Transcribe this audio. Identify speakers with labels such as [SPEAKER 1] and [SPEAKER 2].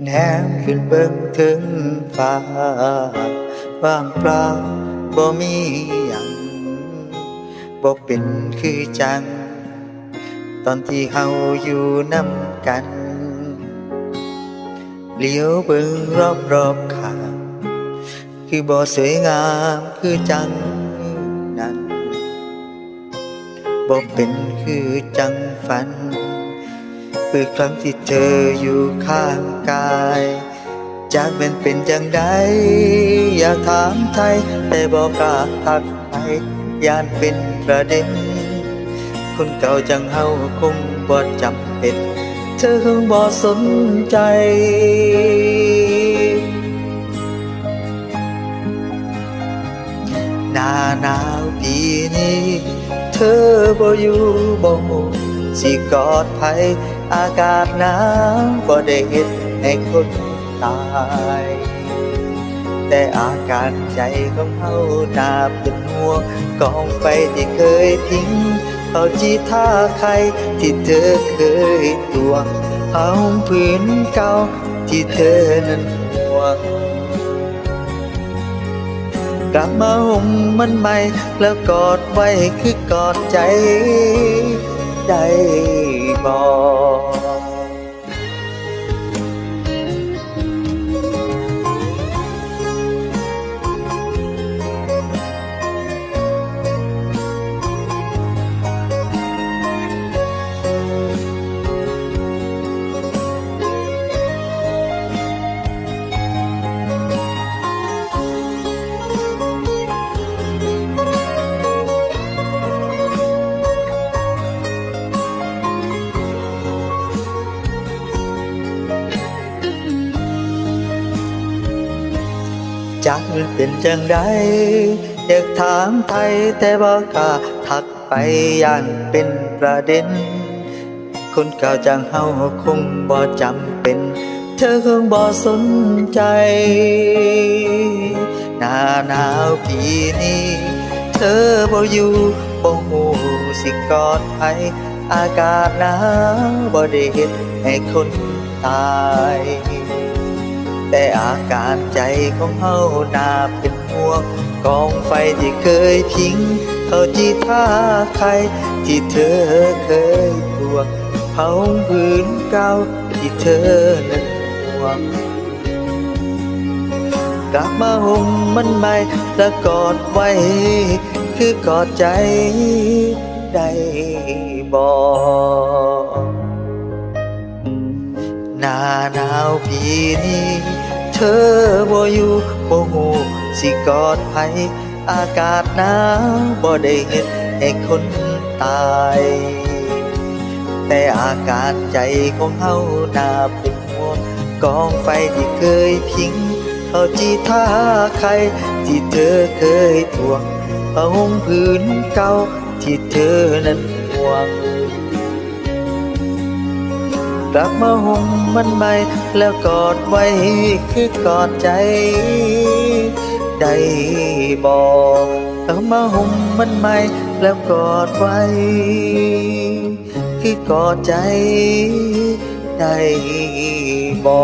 [SPEAKER 1] แนมขึ้นเบิ่งถึงฟ้าว่างเปล่าบ่มีหยังบ่เป็นคือจังตอนที่เฮาอยู่นำกันเลี้ยวเบิ่งรอบๆข้างคือบ่สวยงามคือจังนั้นบ่เป็นคือจังฝันเมื่อครั้งที่เธออยู่ข้างกายจากเป็นจังใดอยากถามไทยแต่บ่กล้าทักไปย่านเป็นประเด็นคนเก่าจังเฮาคงบ่จำเป็นเธอคงบ่สนใจหน้าหนาวปีนี้เธอบ่อยู่บ่ฮู้สิกอดไผอากาศหนาวบ่ได้เฮ็ดให้คนตายแต่อาการใจของเฮาน่าเป็นห่วงกองไฟที่เคยทิ้งเอาจีท่าใครที่เธอเคยตวงเอาผืนเก่าที่เธอนั้นห่วงกลับมาห่มมันใหม่แล้วกอดไว้คือกอดใจได้บ่ จักมันเป็นจังใดอยากถามไทยแต่บ่กล้าทักไปย่านเป็นประเด็นคนเก่าจังเฮาคงบ่จำเป็นเธอคงบ่สนใจหน้าหนาวปีนี้เธอบ่อยู่บ่ฮู้สิกอดไผอากาศหนาวบ่ได้เฮ็ดให้คนตายแต่อาการใจของเฮาน่าเป็นห่วงกองไฟที่เคยพิงเขาจีท่าใครที่เธอเคยทวงเผาผืนเก่าที่เธอนั้นห่วงกลับมาห่มมันใหม่และกอดไว้คือกอดใจได้บ่หน้าหนาวปีนี้เธอบ่อยู่บ่ฮู้สิกอดไผอากาศหนาวบ่ได้เฮ็ดให้คนตายแต่อาการใจของเฮาน่าเป็นห่วงกองไฟที่เคยพิงเขาจีท่าใครที่เธอเคยทวงผ้าห่มผืนเก่าที่เธอนั้นห่วงกลับมาห่มมันใหม่แล้วกอดไว้คือกอดใจได้บ่กลับมาห่มมันใหม่แล้วกอดไว้คือกอดใจได้บ่